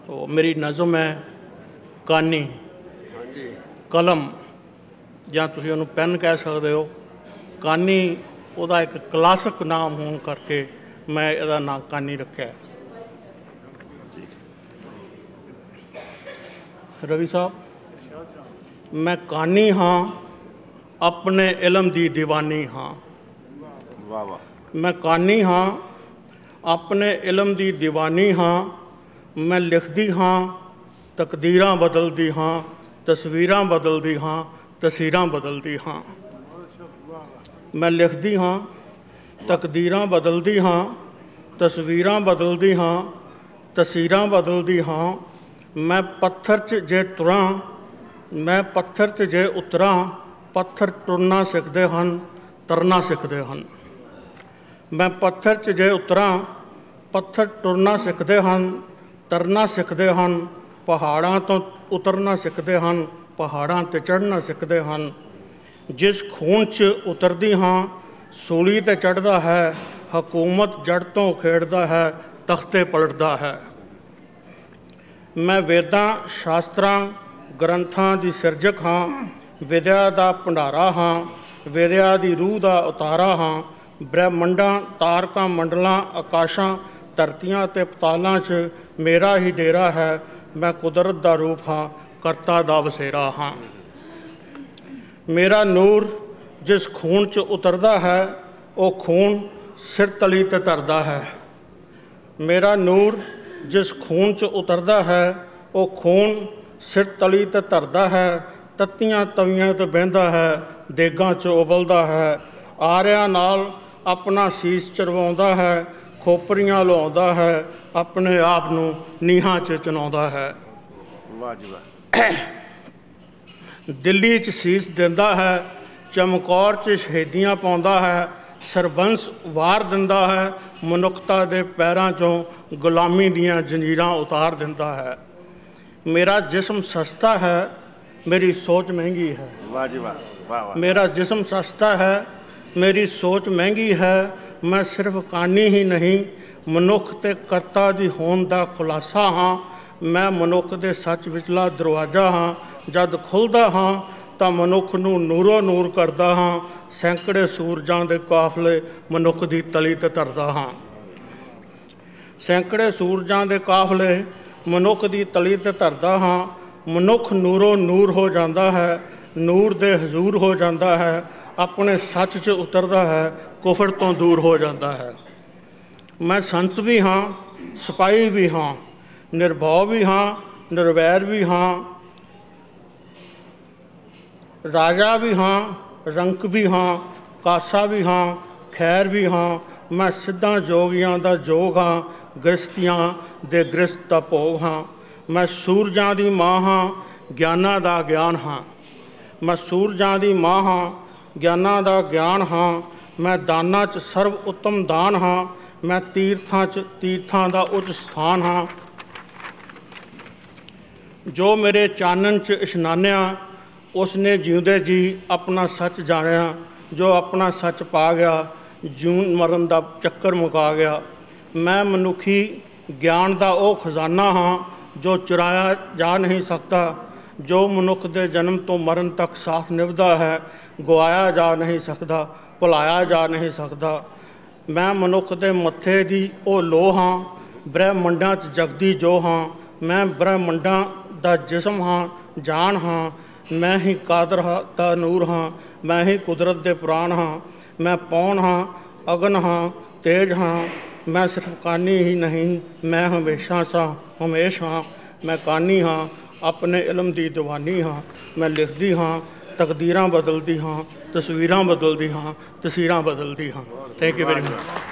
तो मेरी नज़म है कानी कलम ਜਾਂ ਤੁਸੀਂ ਉਹਨੂੰ ਪੈਨ ਕਹਿ ਸਕਦੇ ਹੋ। ਕਾਨੀ ਉਹਦਾ ਇੱਕ ਕਲਾਸਿਕ ਨਾਮ ਹੋਣ ਕਰਕੇ ਮੈਂ ਇਹਦਾ ਨਾਂ ਕਾਨੀ ਰੱਖਿਆ। ਰਵੀ ਸਾਹਿਬ, ਮੈਂ ਕਾਨੀ ਹਾਂ, ਆਪਣੇ ਇਲਮ ਦੀ ਦੀਵਾਨੀ ਹਾਂ। ਵਾਹ ਵਾਹ। ਮੈਂ ਕਾਨੀ ਹਾਂ, ਆਪਣੇ ਇਲਮ ਦੀ ਦੀਵਾਨੀ ਹਾਂ। ਮੈਂ ਲਿਖਦੀ ਹਾਂ, ਤਕਦੀਰਾਂ ਬਦਲਦੀ ਹਾਂ, ਤਸਵੀਰਾਂ ਬਦਲਦੀ ਹਾਂ, ਤਸਵੀਰਾਂ ਬਦਲਦੀ ਹਾਂ। ਮੈਂ ਲਿਖਦੀ ਹਾਂ, ਤਕਦੀਰਾਂ ਬਦਲਦੀ ਹਾਂ, ਤਸਵੀਰਾਂ ਬਦਲਦੀ ਹਾਂ, ਤਸਵੀਰਾਂ ਬਦਲਦੀ ਹਾਂ। ਮੈਂ ਪੱਥਰ 'ਚ ਜੇ ਤੁਰਾਂ, ਮੈਂ ਪੱਥਰ 'ਚ ਜੇ ਉਤਰਾਂ, ਪੱਥਰ ਤੁਰਨਾ ਸਿੱਖਦੇ ਹਨ, ਤਰਨਾ ਸਿੱਖਦੇ ਹਨ। ਮੈਂ ਪੱਥਰ 'ਚ ਜੇ ਉਤਰਾਂ, ਪੱਥਰ ਤੁਰਨਾ ਸਿੱਖਦੇ ਹਨ, ਤਰਨਾ ਸਿੱਖਦੇ ਹਨ। ਪਹਾੜਾਂ ਤੋਂ ਉਤਰਨਾ ਸਿੱਖਦੇ ਹਨ, ਪਹਾੜਾਂ 'ਤੇ ਚੜ੍ਹਨਾ ਸਿੱਖਦੇ ਹਨ। ਜਿਸ ਖੂਨ 'ਚ ਉਤਰਦੀ ਹਾਂ, ਸੂਲੀ 'ਤੇ ਚੜ੍ਹਦਾ ਹੈ। ਹਕੂਮਤ ਜੜ੍ਹ ਤੋਂ ਖੇਡਦਾ ਹੈ, ਤਖਤੇ ਪਲਟਦਾ ਹੈ। ਮੈਂ ਵੇਦਾਂ ਸ਼ਾਸਤਰਾਂ ਗ੍ਰੰਥਾਂ ਦੀ ਸਿਰਜਕ ਹਾਂ। ਵਿਦਿਆ ਦਾ ਭੰਡਾਰਾ ਹਾਂ, ਵਿਦਿਆ ਦੀ ਰੂਹ ਦਾ ਉਤਾਰਾ ਹਾਂ। ਬ੍ਰਹਿਮੰਡਾਂ ਤਾਰਕਾਂ ਮੰਡਲਾਂ ਆਕਾਸ਼ਾਂ ਧਰਤੀਆਂ ਅਤੇ ਪਤਾਲਾਂ 'ਚ ਮੇਰਾ ਹੀ ਡੇਰਾ ਹੈ। ਮੈਂ ਕੁਦਰਤ ਦਾ ਰੂਪ ਹਾਂ, ਕਰਤਾ ਦਾ ਵਸੇਰਾ ਹਾਂ। ਮੇਰਾ ਨੂਰ ਜਿਸ ਖੂਨ 'ਚ ਉਤਰਦਾ ਹੈ, ਉਹ ਖੂਨ ਸਿਰ ਤਲੀ 'ਤੇ ਧਰਦਾ ਹੈ। ਮੇਰਾ ਨੂਰ ਜਿਸ ਖੂਨ 'ਚ ਉਤਰਦਾ ਹੈ, ਉਹ ਖੂਨ ਸਿਰ ਤਲੀ 'ਤੇ ਧਰਦਾ ਹੈ। ਤੱਤੀਆਂ ਤਵੀਆਂ 'ਤੇ ਬਹਿੰਦਾ ਹੈ, ਦੇਗਾਂ 'ਚ ਉਬਲਦਾ ਹੈ। ਆਰਿਆਂ ਨਾਲ ਆਪਣਾ ਸੀਸ ਚਰਵਾਉਂਦਾ ਹੈ, ਖੋਪਰੀਆਂ ਲੁਆਉਂਦਾ ਹੈ, ਆਪਣੇ ਆਪ ਨੂੰ ਨੀਹਾਂ 'ਚ ਚੁਣਾਉਂਦਾ ਹੈ। ਵਾਹ ਜੀ ਵਾਹ। ਦਿੱਲੀ 'ਚ ਸੀਸ ਦਿੰਦਾ ਹੈ, ਚਮਕੌਰ 'ਚ ਸ਼ਹੀਦੀਆਂ ਪਾਉਂਦਾ ਹੈ। ਸਰਬੰਸ ਵਾਰ ਦਿੰਦਾ ਹੈ, ਮਨੁੱਖਤਾ ਦੇ ਪੈਰਾਂ 'ਚੋਂ ਗੁਲਾਮੀ ਦੀਆਂ ਜੰਜੀਰਾਂ ਉਤਾਰ ਦਿੰਦਾ ਹੈ। ਮੇਰਾ ਜਿਸਮ ਸਸਤਾ ਹੈ, ਮੇਰੀ ਸੋਚ ਮਹਿੰਗੀ ਹੈ। ਵਾਹ ਜੀ ਵਾਹ, ਵਾਹ ਵਾਹ। ਮੇਰਾ ਜਿਸਮ ਸਸਤਾ ਹੈ, ਮੇਰੀ ਸੋਚ ਮਹਿੰਗੀ ਹੈ। ਮੈਂ ਸਿਰਫ ਕਾਨੀ ਹੀ ਨਹੀਂ, ਮਨੁੱਖ ਅਤੇ ਕਰਤਾ ਦੀ ਹੋਂਦ ਦਾ ਖੁਲਾਸਾ ਹਾਂ। ਮੈਂ ਮਨੁੱਖ ਦੇ ਸੱਚ ਵਿਚਲਾ ਦਰਵਾਜ਼ਾ ਹਾਂ। ਜਦ ਖੁੱਲ੍ਹਦਾ ਹਾਂ ਤਾਂ ਮਨੁੱਖ ਨੂੰ ਨੂਰੋ ਨੂਰ ਕਰਦਾ ਹਾਂ। ਸੈਂਕੜੇ ਸੂਰਜਾਂ ਦੇ ਕਾਫਲੇ ਮਨੁੱਖ ਦੀ ਤਲੀ 'ਤੇ ਧਰਦਾ ਹਾਂ। ਸੈਂਕੜੇ ਸੂਰਜਾਂ ਦੇ ਕਾਫਲੇ ਮਨੁੱਖ ਦੀ ਤਲੀ 'ਤੇ ਧਰਦਾ ਹਾਂ। ਮਨੁੱਖ ਨੂਰੋ ਨੂਰ ਹੋ ਜਾਂਦਾ ਹੈ, ਨੂਰ ਦੇ ਹਜ਼ੂਰ ਹੋ ਜਾਂਦਾ ਹੈ। ਆਪਣੇ ਸੱਚ 'ਚ ਉਤਰਦਾ ਹੈ, ਕੁਫਰ ਤੋਂ ਦੂਰ ਹੋ ਜਾਂਦਾ ਹੈ। ਮੈਂ ਸੰਤ ਵੀ ਹਾਂ, ਸਿਪਾਹੀ ਵੀ ਹਾਂ, ਨਿਰਭਉ ਵੀ ਹਾਂ, ਨਿਰਵੈਰ ਵੀ ਹਾਂ, ਰਾਜਾ ਵੀ ਹਾਂ, ਰੰਕ ਵੀ ਹਾਂ, ਕਾਸਾ ਵੀ ਹਾਂ, ਖੈਰ ਵੀ ਹਾਂ। ਮੈਂ ਸਿੱਧਾਂ ਜੋਗੀਆਂ ਦਾ ਜੋਗ ਹਾਂ, ਗ੍ਰਸਤੀਆਂ ਦੇ ਗ੍ਰਸਤ ਦਾ ਭੋਗ ਹਾਂ। ਮੈਂ ਸੂਰਜਾਂ ਦੀ ਮਾਂ ਹਾਂ, ਗਿਆਨਾਂ ਦਾ ਗਿਆਨ ਹਾਂ। ਮੈਂ ਸੂਰਜਾਂ ਦੀ ਮਾਂ ਹਾਂ, ਗਿਆਨਾਂ ਦਾ ਗਿਆਨ ਹਾਂ। ਮੈਂ ਦਾਨਾਂ 'ਚ ਸਰਵ ਉੱਤਮ ਦਾਨ ਹਾਂ। ਮੈਂ ਤੀਰਥਾਂ 'ਚ ਤੀਰਥਾਂ ਦਾ ਉੱਚ ਸਥਾਨ ਹਾਂ। ਜੋ ਮੇਰੇ ਚਾਨਣ 'ਚ ਇਸ਼ਨਾਨਿਆ, ਉਸਨੇ ਜਿਉਂਦੇ ਜੀ ਆਪਣਾ ਸੱਚ ਜਾਣਿਆ। ਜੋ ਆਪਣਾ ਸੱਚ ਪਾ ਗਿਆ, ਜਿਉਣ ਮਰਨ ਦਾ ਚੱਕਰ ਮੁਕਾ ਗਿਆ। ਮੈਂ ਮਨੁੱਖੀ ਗਿਆਨ ਦਾ ਉਹ ਖਜ਼ਾਨਾ ਹਾਂ, ਜੋ ਚੁਰਾਇਆ ਜਾ ਨਹੀਂ ਸਕਦਾ। ਜੋ ਮਨੁੱਖ ਦੇ ਜਨਮ ਤੋਂ ਮਰਨ ਤੱਕ ਸਾਥ ਨਿਭਦਾ ਹੈ, ਗਵਾਇਆ ਜਾ ਨਹੀਂ ਸਕਦਾ, ਭੁਲਾਇਆ ਜਾ ਨਹੀਂ ਸਕਦਾ। ਮੈਂ ਮਨੁੱਖ ਦੇ ਮੱਥੇ ਦੀ ਉਹ ਲੋਅ ਹਾਂ, ਬ੍ਰਹਿਮੰਡਾਂ 'ਚ ਜਗਦੀ ਜੋ ਹਾਂ। ਮੈਂ ਬ੍ਰਹਿਮੰਡਾਂ ਦਾ ਜਿਸਮ ਹਾਂ, ਜਾਨ ਹਾਂ। ਮੈਂ ਹੀ ਕਾਦਰ ਦਾ ਨੂਰ ਹਾਂ, ਮੈਂ ਹੀ ਕੁਦਰਤ ਦੇ ਪ੍ਰਾਣ ਹਾਂ। ਮੈਂ ਪੌਣ ਹਾਂ, ਅਗਨ ਹਾਂ, ਤੇਜ ਹਾਂ। ਮੈਂ ਸਿਰਫ ਕਾਨੀ ਹੀ ਨਹੀਂ, ਮੈਂ ਹਮੇਸ਼ਾ ਸਾਂ, ਹਮੇਸ਼ ਹਾਂ। ਮੈਂ ਕਾਨੀ ਹਾਂ, ਆਪਣੇ ਇਲਮ ਦੀ ਦੀਵਾਨੀ ਹਾਂ। ਮੈਂ ਲਿਖਦੀ ਹਾਂ, ਤਕਦੀਰਾਂ ਬਦਲਦੀ ਹਾਂ, ਤਸਵੀਰਾਂ ਬਦਲਦੀ ਹਾਂ, ਤਸਵੀਰਾਂ ਬਦਲਦੀ ਹਾਂ। Thank you very much.